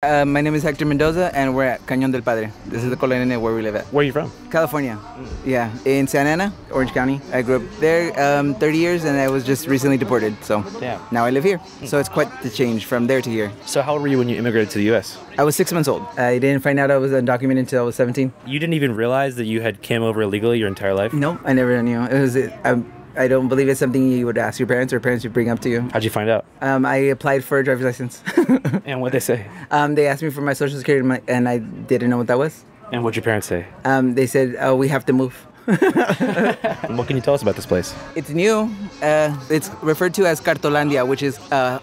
My name is Hector Mendoza, and we're at Cañón del Padre. This is the colonia where we live at. Where are you from? California. Yeah, in Santa Ana, Orange County. I grew up there 30 years, and I was just recently deported. So now I live here. So it's quite the change from there to here. So how old were you when you immigrated to the U.S.? I was 6 months old. I didn't find out I was undocumented until I was 17. You didn't even realize that you had came over illegally your entire life? No, I never knew. I don't believe it's something you would ask your parents or parents would bring up to you. How'd you find out? I applied for a driver's license. And what'd they say? They asked me for my social security and I didn't know what that was. And what'd your parents say? They said, oh, we have to move. What can you tell us about this place? It's new. It's referred to as Cartolandia, which is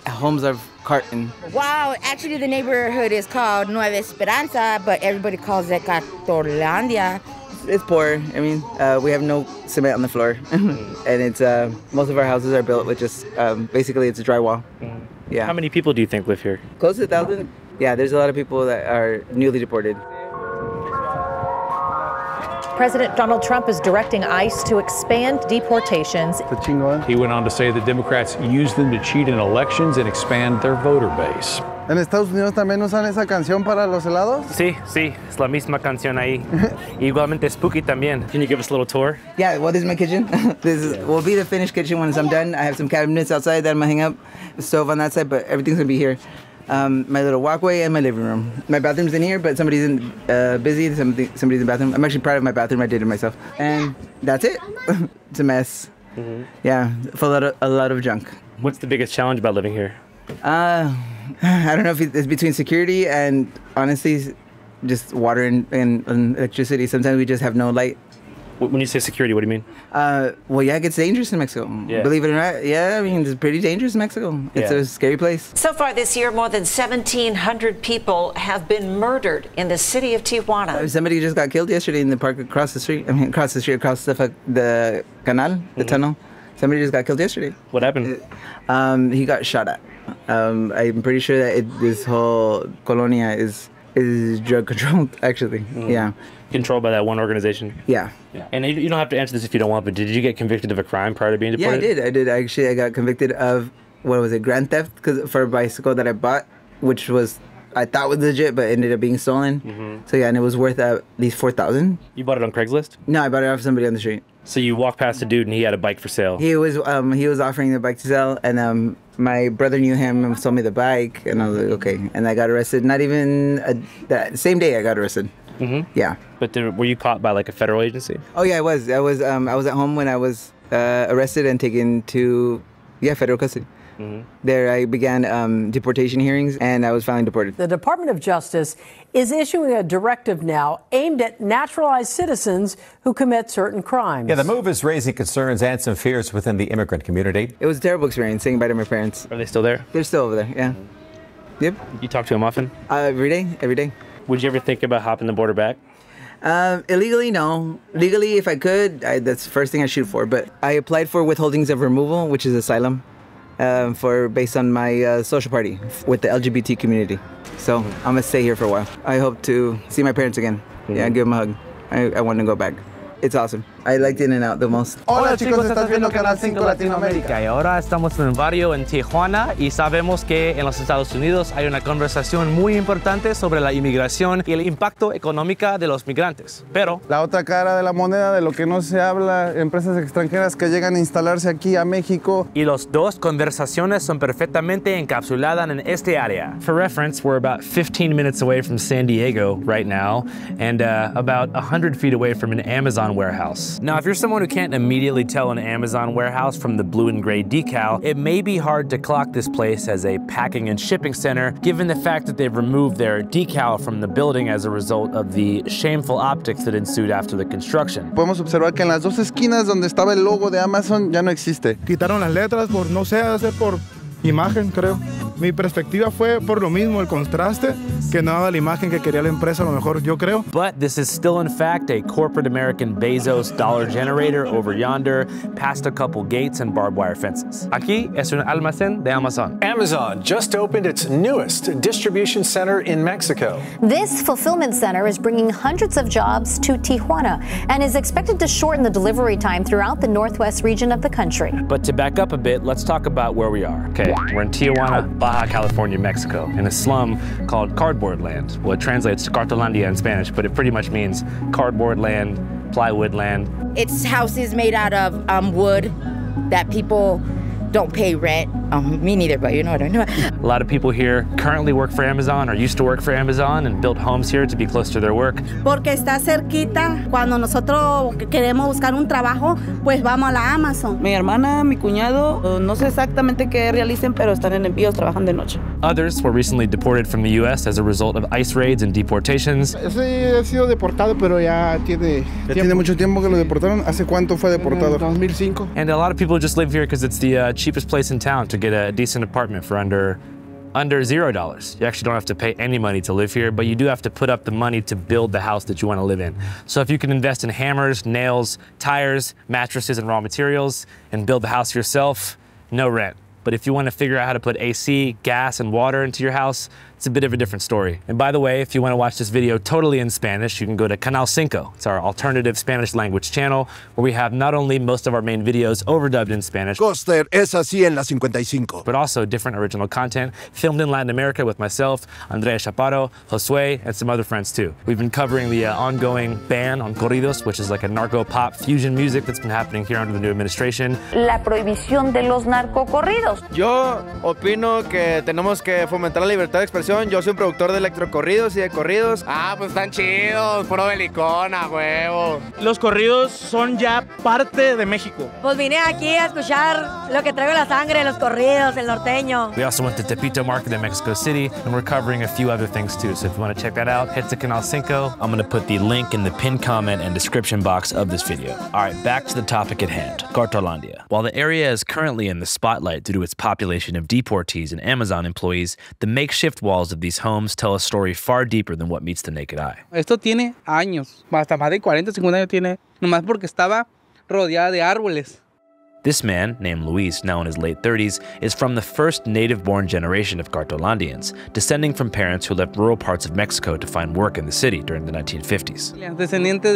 homes of carton. Wow, actually the neighborhood is called Nueva Esperanza, but everybody calls it Cartolandia. It's poor. I mean, we have no cement on the floor. And it's most of our houses are built with just, basically it's a drywall. Yeah. How many people do you think live here? Close to 1,000. Yeah, there's a lot of people that are newly deported. President Donald Trump is directing ICE to expand deportations. He went on to say that Democrats use them to cheat in elections and expand their voter base. ¿En Estados Unidos también usan esa canción para los helados? Sí, es la misma canción ahí. Igualmente spooky también. Can you give us a little tour? Yeah, well, this is my kitchen. Will be the finished kitchen once I'm done. I have some cabinets outside that I'm gonna hang up, the stove on that side, but everything's gonna be here. My little walkway and my living room. My bathroom's in here, but somebody's busy. Somebody's in the bathroom. I'm actually proud of my bathroom. I did it myself. And that's it. It's a mess. Yeah, full of a lot of junk. What's the biggest challenge about living here? I don't know if it's between security and honestly just water and electricity. Sometimes we just have no light. When you say security, what do you mean? Well, yeah, it gets dangerous in Mexico. Yeah. Believe it or not. Yeah, I mean, it's pretty dangerous in Mexico. It's a scary place. So far this year, more than 1,700 people have been murdered in the city of Tijuana. Somebody just got killed yesterday in the park across the street. I mean, across the canal, the tunnel. Somebody just got killed yesterday. What happened? He got shot at. I'm pretty sure that this whole colonia is drug controlled, actually. Yeah. Controlled by that one organization? Yeah. And you don't have to answer this if you don't want, but did you get convicted of a crime prior to being deported? Yeah, I did. Actually, I got convicted of, grand theft for a bicycle that I bought, which I thought was legit, but ended up being stolen. So yeah, and it was worth at least $4,000. You bought it on Craigslist? No, I bought it off somebody on the street. So you walked past a dude and he had a bike for sale? He was offering the bike to sell, and my brother knew him and sold me the bike, and I was like, okay. And I got arrested. Not even that same day I got arrested. Yeah. But were you caught by like a federal agency? Oh yeah, I was. I was at home when I was arrested and taken to federal custody. There I began deportation hearings, and I was finally deported. The Department of Justice is issuing a directive now aimed at naturalized citizens who commit certain crimes. Yeah, the move is raising concerns and some fears within the immigrant community. It was a terrible experience saying bye to my parents. Are they still there? They're still over there, yeah. Yep. You talk to them often? Every day. Would you ever think about hopping the border back? Illegally, no. Legally, if I could, that's the first thing I shoot for. But I applied for withholdings of removal, which is asylum, based on my social party with the LGBT community. So I'm gonna stay here for a while. I hope to see my parents again. Yeah, give them a hug. I want to go back. It's awesome. I liked In-N-Out the most. Hola chicos, estás viendo Canal 5 Latinoamérica. Y ahora estamos en un barrio en Tijuana y sabemos que en los Estados Unidos hay una conversación muy importante sobre la inmigración y el impacto económico de los migrantes. Pero la otra cara de la moneda de lo que no se habla, empresas extranjeras que llegan a instalarse aquí a México. Y las dos conversaciones son perfectamente encapsuladas en este área. For reference, we're about 15 minutes away from San Diego right now and about 100 feet away from an Amazon warehouse. Now, if you're someone who can't immediately tell an Amazon warehouse from the blue and gray decal, it may be hard to clock this place as a packing and shipping center, given the fact that they've removed their decal from the building as a result of the shameful optics that ensued after the construction. Podemos observar que en las dos esquinas donde estaba el logo de Amazon ya no existe. Quitaron las letras por, no sé, hacer por imagen, creo. Mi perspectiva fue por lo mismo, el contraste, que no daba la imagen que quería la empresa, a lo mejor, yo creo. But this is still, in fact, a corporate American Bezos dollar generator over yonder, past a couple gates and barbed wire fences. Aquí es un almacén de Amazon. Amazon just opened its newest distribution center in Mexico. This fulfillment center is bringing hundreds of jobs to Tijuana and is expected to shorten the delivery time throughout the northwest region of the country. But to back up a bit, let's talk about where we are. Okay, We're in Tijuana, Baja California, Mexico, in a slum called Cardboard Land. Well, it translates to Cartolandia in Spanish, but it pretty much means cardboard land, plywood land. It's houses made out of wood that people don't pay rent. Me neither, but you know what I know. A lot of people here currently work for Amazon or used to work for Amazon and built homes here to be close to their work. Porque está cerquita. Cuando nosotros queremos buscar un trabajo, pues vamos a la Amazon. Mi hermana, mi cuñado, no sé exactamente qué realicen, pero están en envíos, trabajan de noche. Others were recently deported from the U.S. as a result of ICE raids and deportations. Ese ha sido deportado, pero ya tiene mucho tiempo que lo deportaron. ¿Hace cuánto fue deportado? 2005. And a lot of people just live here because it's the cheapest place in town to get a decent apartment for under $0. You actually don't have to pay any money to live here, but you do have to put up the money to build the house that you want to live in. So if you can invest in hammers, nails, tires, mattresses, and raw materials, and build the house yourself, no rent. But if you want to figure out how to put AC, gas, and water into your house, it's a bit of a different story. And by the way, if you want to watch this video totally in Spanish, you can go to Canal 5. It's our alternative Spanish language channel, where we have not only most of our main videos overdubbed in Spanish, Coster es así en la 55, but also different original content filmed in Latin America with myself, Andrea Chaparro, Josue, and some other friends too. We've been covering the ongoing ban on corridos, which is like a narco-pop fusion music that's been happening here under the new administration. La prohibición de los narcocorridos. Yo opino que tenemos que fomentar la libertad de expresión. Yo soy un productor de electrocorridos y de corridos. Ah, pues están chidos, puro belicona, huevo. Los corridos son ya parte de México. Pues vine aquí a escuchar lo que traigo en la sangre, los corridos, el norteño. We also went to Tepito Market in Mexico City, and we're covering a few other things too. So if you want to check that out, head to Canal 5. I'm going to put the link in the pinned comment and description box of this video. All right, back to the topic at hand, Cartolandia. While the area is currently in the spotlight due to its population of deportees and Amazon employees, the makeshift walls of these homes tell a story far deeper than what meets the naked eye. Esto tiene años, hasta más de 40, 50 años tiene, nomás porque estaba rodeada de árboles. This man, named Luis, now in his late 30s, is from the first native-born generation of Cartolandians, descending from parents who left rural parts of Mexico to find work in the city during the 1950s. Descendiente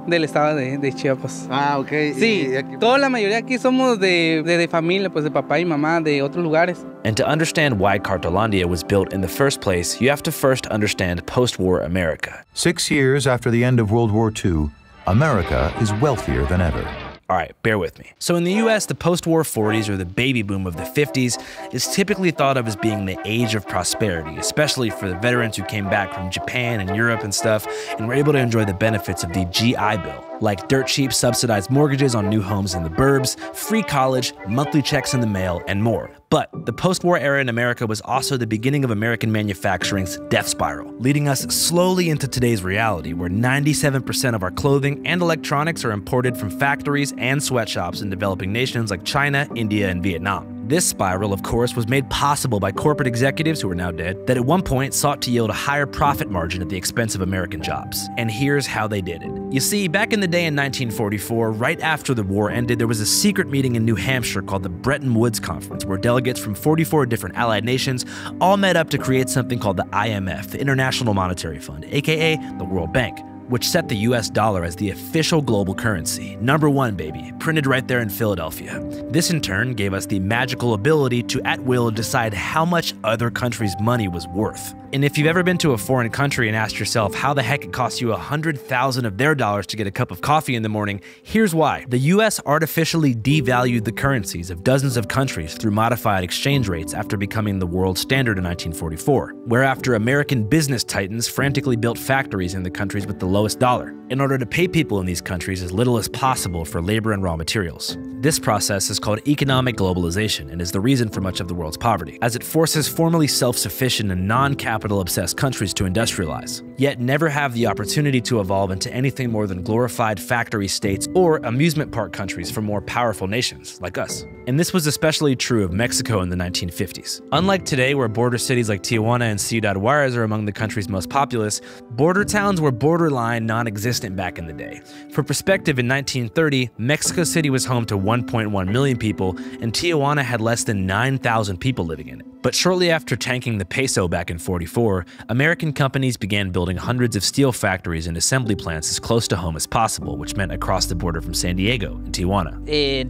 del estado de Chiapas. Ah, ok. Sí, toda la mayoría aquí somos de familia, pues de papá y mamá, de otros lugares. And to understand why Cartolandia was built in the first place, you have to first understand post-war America. 6 years after the end of World War II, America is wealthier than ever. All right, bear with me. So in the US, the post-war 40s, or the baby boom of the 50s, is typically thought of as being the age of prosperity, especially for the veterans who came back from Japan and Europe and stuff, and were able to enjoy the benefits of the GI Bill, like dirt cheap subsidized mortgages on new homes in the burbs, free college, monthly checks in the mail, and more. But the post-war era in America was also the beginning of American manufacturing's death spiral, leading us slowly into today's reality, where 97% of our clothing and electronics are imported from factories and sweatshops in developing nations like China, India, and Vietnam. This spiral, of course, was made possible by corporate executives who are now dead that at one point sought to yield a higher profit margin at the expense of American jobs. And here's how they did it. You see, back in the day in 1944, right after the war ended, there was a secret meeting in New Hampshire called the Bretton Woods Conference, where delegates from 44 different allied nations all met up to create something called the IMF, the International Monetary Fund, aka the World Bank, which set the US dollar as the official global currency. #1, baby, printed right there in Philadelphia. This in turn gave us the magical ability to at will decide how much other countries' money was worth. And if you've ever been to a foreign country and asked yourself how the heck it costs you 100,000 of their dollars to get a cup of coffee in the morning, here's why. The US artificially devalued the currencies of dozens of countries through modified exchange rates after becoming the world standard in 1944, whereafter American business titans frantically built factories in the countries with the lowest dollar, in order to pay people in these countries as little as possible for labor and raw materials. This process is called economic globalization and is the reason for much of the world's poverty, as it forces formerly self-sufficient and non-capital-obsessed countries to industrialize, yet never have the opportunity to evolve into anything more than glorified factory states or amusement park countries for more powerful nations like us. And this was especially true of Mexico in the 1950s. Unlike today, where border cities like Tijuana and Ciudad Juarez are among the country's most populous, border towns were borderline non-existent back in the day. For perspective, in 1930, Mexico City was home to 1.1 million people, and Tijuana had less than 9,000 people living in it. But shortly after tanking the peso back in '44, American companies began building hundreds of steel factories and assembly plants as close to home as possible, which meant across the border from San Diego and Tijuana.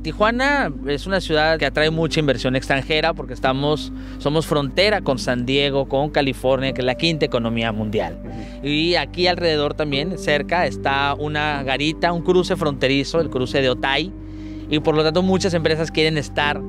Tijuana es una ciudad que atrae mucha inversión extranjera porque somos frontera con San Diego, con California, que es la quinta economía mundial. Y aquí alrededor también, cerca, está una garita, un cruce fronterizo, el cruce de Otay, y por lo tanto muchas empresas quieren estar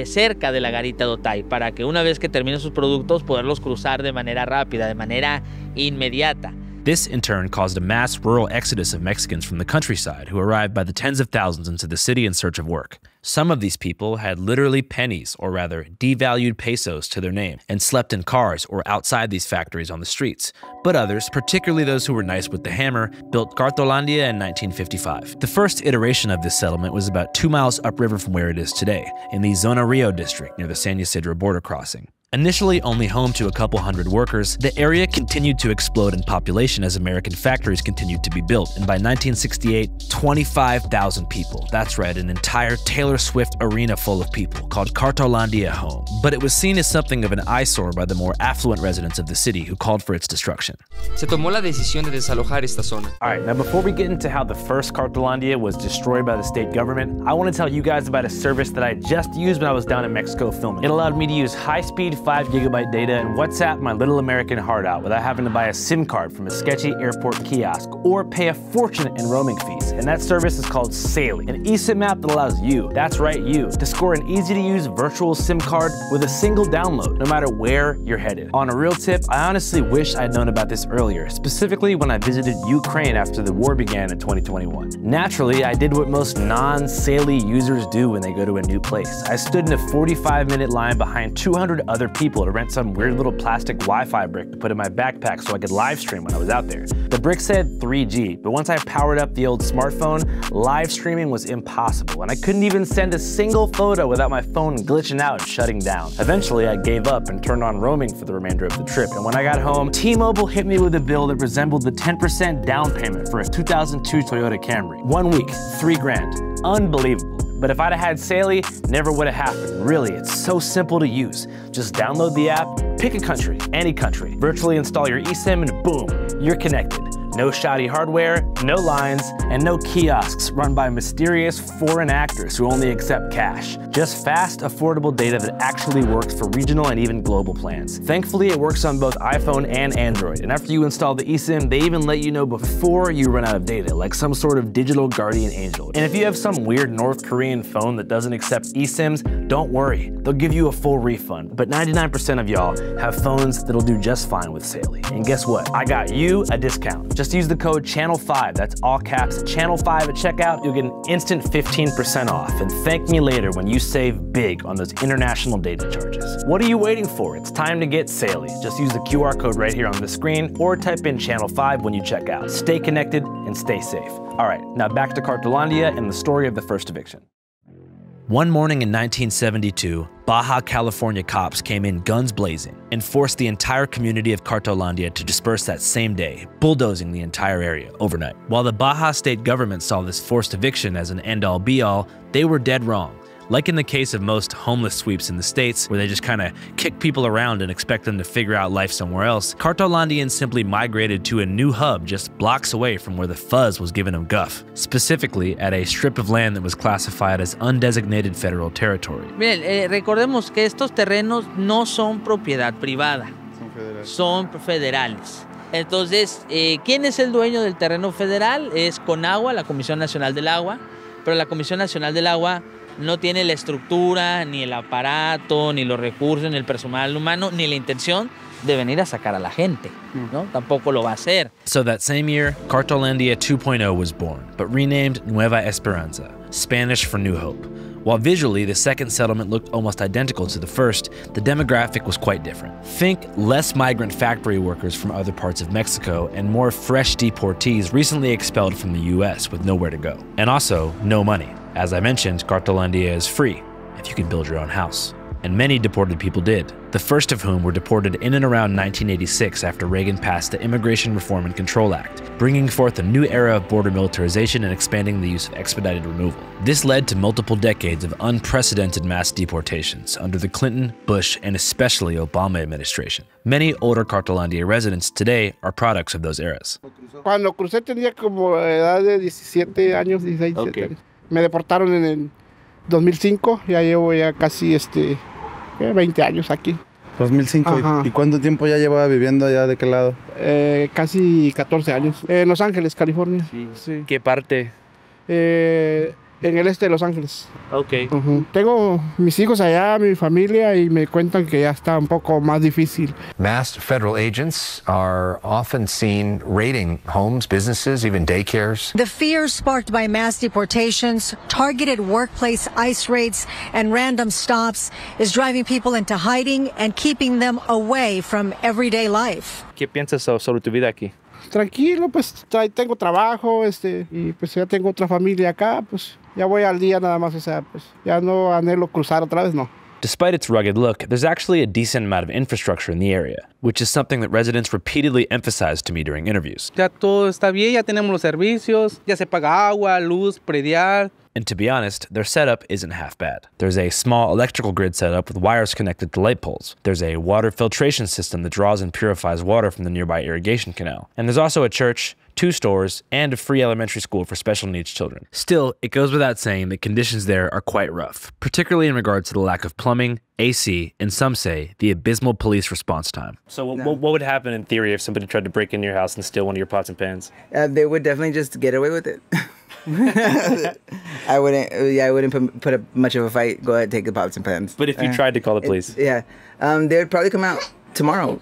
cerca de la garita de Otay para que una vez que terminen sus productos poderlos cruzar de manera rápida, de manera inmediata. This, in turn, caused a mass rural exodus of Mexicans from the countryside who arrived by the tens of thousands into the city in search of work. Some of these people had literally pennies, or rather, devalued pesos to their name, and slept in cars or outside these factories on the streets. But others, particularly those who were nice with the hammer, built Cartolandia in 1955. The first iteration of this settlement was about 2 miles upriver from where it is today, in the Zona Rio district near the San Ysidro border crossing. Initially only home to a couple hundred workers, the area continued to explode in population as American factories continued to be built, and by 1968, 25,000 people. That's right, an entire Taylor Swift arena full of people, called Cartolandia home. But it was seen as something of an eyesore by the more affluent residents of the city who called for its destruction. Se tomó la decisión de desalojar esta zona. Alright, now before we get into how the first Cartolandia was destroyed by the state government, I want to tell you guys about a service that I just used when I was down in Mexico filming. It allowed me to use high-speed 5 GB data and WhatsApp my little American heart out without having to buy a SIM card from a sketchy airport kiosk or pay a fortune in roaming fees. And that service is called Saley, an eSIM app that allows you, that's right you, to score an easy-to-use virtual SIM card with a single download, no matter where you're headed. On a real tip, I honestly wish I'd known about this earlier, specifically when I visited Ukraine after the war began in 2021. Naturally, I did what most non-Saley users do when they go to a new place. I stood in a 45-minute line behind 200 other people to rent some weird little plastic Wi-Fi brick to put in my backpack so I could live stream when I was out there. The brick said 3G, but once I powered up the old smartphone, live streaming was impossible, and I couldn't even send a single photo without my phone glitching out and shutting down. Eventually, I gave up and turned on roaming for the remainder of the trip, and when I got home, T-Mobile hit me with a bill that resembled the 10% down payment for a 2002 Toyota Camry. 1 week, $3,000. Unbelievable. But if I'd have had Saley, never would have happened. Really, it's so simple to use. Just download the app, pick a country, any country, virtually install your eSIM, and boom, you're connected. No shoddy hardware, no lines, and no kiosks run by mysterious foreign actors who only accept cash. Just fast, affordable data that actually works for regional and even global plans. Thankfully, it works on both iPhone and Android, and after you install the eSIM, they even let you know before you run out of data, like some sort of digital guardian angel. And if you have some weird North Korean phone that doesn't accept eSIMs, don't worry, they'll give you a full refund. But 99% of y'all have phones that'll do just fine with Saley. And guess what? I got you a discount. Just use the code CHANNEL5, that's all caps, CHANNEL5 at checkout, you'll get an instant 15% off, and thank me later when you save big on those international data charges. What are you waiting for? It's time to get Saley. Just use the QR code right here on the screen, or type in CHANNEL5 when you check out. Stay connected and stay safe. All right, now back to Cartolandia and the story of the first eviction. One morning in 1972, Baja California cops came in guns blazing and forced the entire community of Cartolandia to disperse that same day, bulldozing the entire area overnight. While the Baja state government saw this forced eviction as an end-all be-all, they were dead wrong. Like in the case of most homeless sweeps in the States, where they just kind of kick people around and expect them to figure out life somewhere else, Cartolandians simply migrated to a new hub just blocks away from where the fuzz was giving them guff, specifically at a strip of land that was classified as undesignated federal territory. Miren, recordemos que estos terrenos no son propiedad privada, son federales. Entonces, ¿quién es el dueño del terreno federal? Es Conagua, la Comisión Nacional del Agua, pero la Comisión Nacional del Agua no tiene la estructura, ni el aparato, ni los recursos, ni el personal humano, ni la intención de venir a sacar a la gente, ¿no? Tampoco lo va a hacer. So that same year, Cartolandia 2.0 was born, but renamed Nueva Esperanza, Spanish for New Hope. While visually the second settlement looked almost identical to the first, the demographic was quite different. Think less migrant factory workers from other parts of Mexico and more fresh deportees recently expelled from the US with nowhere to go. And also, no money. As I mentioned, Cartolandia is free if you can build your own house. and many deported people did, the first of whom were deported in and around 1986 after Reagan passed the Immigration Reform and Control Act, bringing forth a new era of border militarization and expanding the use of expedited removal. This led to multiple decades of unprecedented mass deportations under the Clinton, Bush, and especially Obama administration. Many older Cartolandia residents today are products of those eras. Cuando crucé tenía como edad de 17 años, 16 años. Me deportaron en el 2005, ya llevo ya casi 20 años aquí. 2005. Ajá. ¿Y cuánto tiempo ya llevaba viviendo allá? ¿De qué lado? Casi 14 años. En Los Ángeles, California. Sí. ¿Qué parte? En el este de Los Ángeles. Okay. Tengo mis hijos allá, mi familia, y me cuentan que ya está un poco más difícil. Masked federal agents are often seen raiding homes, businesses, even daycares. The fear sparked by mass deportations, targeted workplace ICE raids, and random stops is driving people into hiding and keeping them away from everyday life. ¿Qué piensas sobre tu vida aquí? Tranquilo, pues tengo trabajo, y pues ya tengo otra familia acá, pues ya voy al día nada más, o sea, pues ya no anhelo cruzar otra vez, no. Despite its rugged look, there's actually a decent amount of infrastructure in the area, which is something that residents repeatedly emphasized to me during interviews. Ya todo está bien, ya tenemos los servicios, ya se paga agua, luz, predial. And to be honest, their setup isn't half bad. There's a small electrical grid setup with wires connected to light poles. There's a water filtration system that draws and purifies water from the nearby irrigation canal. And there's also a church, 2 stores, and a free elementary school for special needs children. Still, it goes without saying that conditions there are quite rough, particularly in regards to the lack of plumbing, AC, and some say the abysmal police response time. So what would happen in theory if somebody tried to break into your house and steal one of your pots and pans? They would definitely just get away with it. I wouldn't put up much of a fight. Go ahead, take the pots and pans. But if you tried to call the police? They would probably come out tomorrow.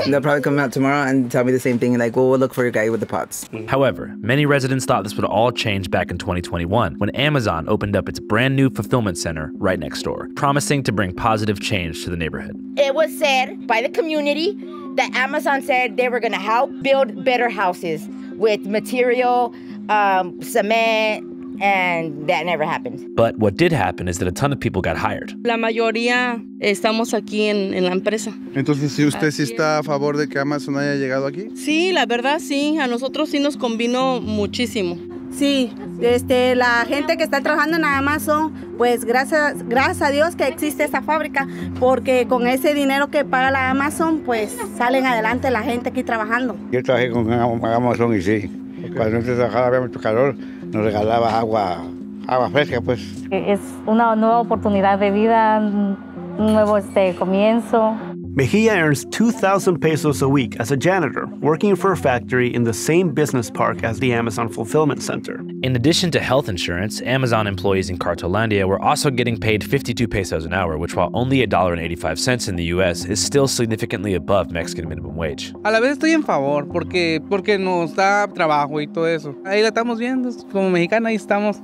They'll probably come out tomorrow and tell me the same thing, like, well, we'll look for your guy with the pots. However, many residents thought this would all change back in 2021 when Amazon opened up its brand new fulfillment center right next door, promising to bring positive change to the neighborhood. It was said by the community that Amazon said they were going to help build better houses with material, cement, and that never happened. But what did happen is that a ton of people got hired. La mayoría estamos aquí en la empresa. Entonces, ¿sí usted sí está a favor de que Amazon haya llegado aquí? Sí, la verdad sí, a nosotros sí nos convino muchísimo. Sí, la gente que está trabajando en Amazon, pues gracias a Dios que existe esta fábrica, porque con ese dinero que paga la Amazon, pues salen adelante la gente aquí trabajando. Yo trabajé con Amazon y sí, cuando antes trabajaba había mucho calor, nos regalaba agua fresca, pues. Es una nueva oportunidad de vida, un nuevo comienzo. Mejia earns 2,000 pesos a week as a janitor, working for a factory in the same business park as the Amazon Fulfillment Center. In addition to health insurance, Amazon employees in Cartolandia were also getting paid 52 pesos an hour, which while only $1.85 in the US, is still significantly above Mexican minimum wage. A la vez estoy en favor, porque nos da trabajo y todo eso. Ahí la estamos viendo, como mexicana ahí estamos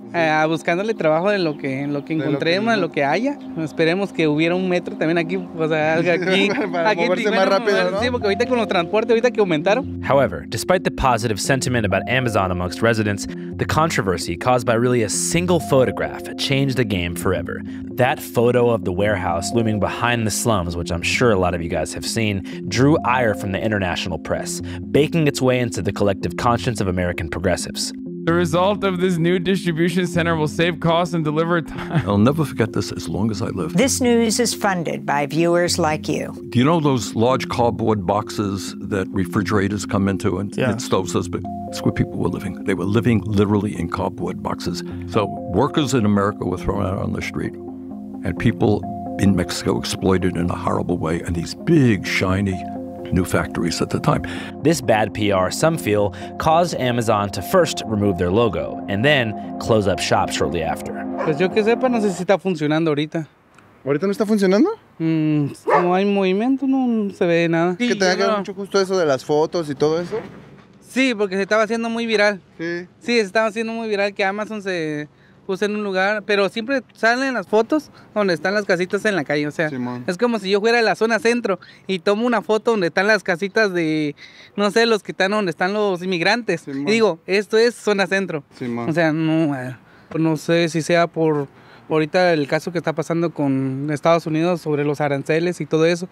buscándole trabajo de lo que encontremos, de lo que haya. Esperemos que hubiera un metro también aquí, o sea, algo aquí. Para moverse más rápido, ¿no? Sí, porque ahorita con los transportes, ahorita que aumentaron. However, despite the positive sentiment about Amazon amongst residents, the controversy caused by really a single photograph changed the game forever. That photo of the warehouse looming behind the slums, which I'm sure a lot of you guys have seen, drew ire from the international press, baking its way into the collective conscience of American progressives. The result of this new distribution center will save costs and deliver time. I'll never forget this as long as I live. This news is funded by viewers like you. Do you know those large cardboard boxes that refrigerators come into and stoves those big? That's where people were living. They were living literally in cardboard boxes. So workers in America were thrown out on the street, and people in Mexico exploited in a horrible way, and these big, shiny new factories at the time. This bad PR, some feel, caused Amazon to first remove their logo and then close up shop shortly after. Pues yo que sepa, no sé si está funcionando ahorita. ¿Ahorita no está funcionando? No hay movimiento, no se ve nada. ¿Que te haga mucho gusto eso de las fotos y todo eso? Sí, porque se estaba haciendo muy viral. Sí. Sí, se estaba haciendo muy viral que Amazon se puso en un lugar, pero siempre salen las fotos donde están las casitas en la calle, o sea, es como si yo fuera de la zona centro y tomo una foto donde están las casitas de, no sé, los que están donde están los inmigrantes, y digo, esto es zona centro, o sea, no sé si sea por ahorita el caso que está pasando con Estados Unidos sobre los aranceles y todo eso.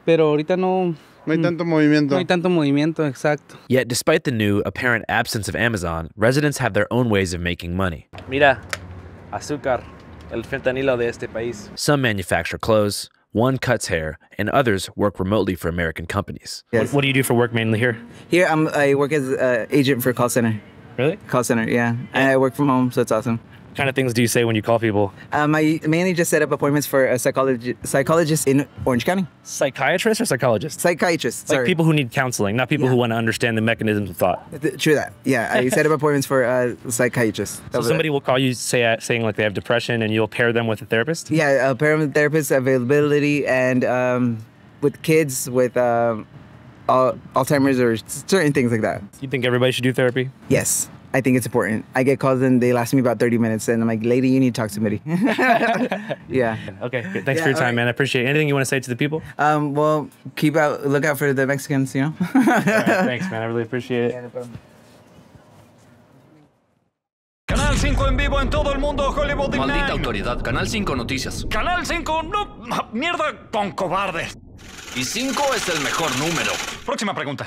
Pero ahorita no hay tanto movimiento. No hay tanto movimiento, exacto. Yet, despite the new apparent absence of Amazon, residents have their own ways of making money. Mira, azúcar, el fentanilo de este país. Some manufacture clothes, one cuts hair, and others work remotely for American companies. Yes. What do you do for work mainly here? Here, I work as an agent for a call center. Really? Call center, yeah. And I work from home, so it's awesome. What kind of things do you say when you call people? I mainly just set up appointments for a psychologist in Orange County. Psychiatrist or psychologist? Psychiatrist, like sorry. People who need counseling, not people who want to understand the mechanisms of thought. True that, yeah. I set up appointments for a psychiatrist. So somebody will call you saying like they have depression and you'll pair them with a therapist? Yeah, pair them with a therapist, availability, and with kids with Alzheimer's or certain things like that. You think everybody should do therapy? Yes. I think it's important. I get calls and they last me about 30 minutes and I'm like, lady, you need to talk to somebody. Yeah. Okay, good. Thanks for your time, man. I appreciate it. Anything you want to say to the people? Well, look out for the Mexicans, you know? All right, thanks, man. I really appreciate it. Yeah, no problem. Canal 5 en vivo en todo el mundo, Hollywood Ignite. Maldita autoridad, Canal 5 Noticias. Canal 5, no, mierda con cobardes. Y 5 es el mejor número. Próxima pregunta.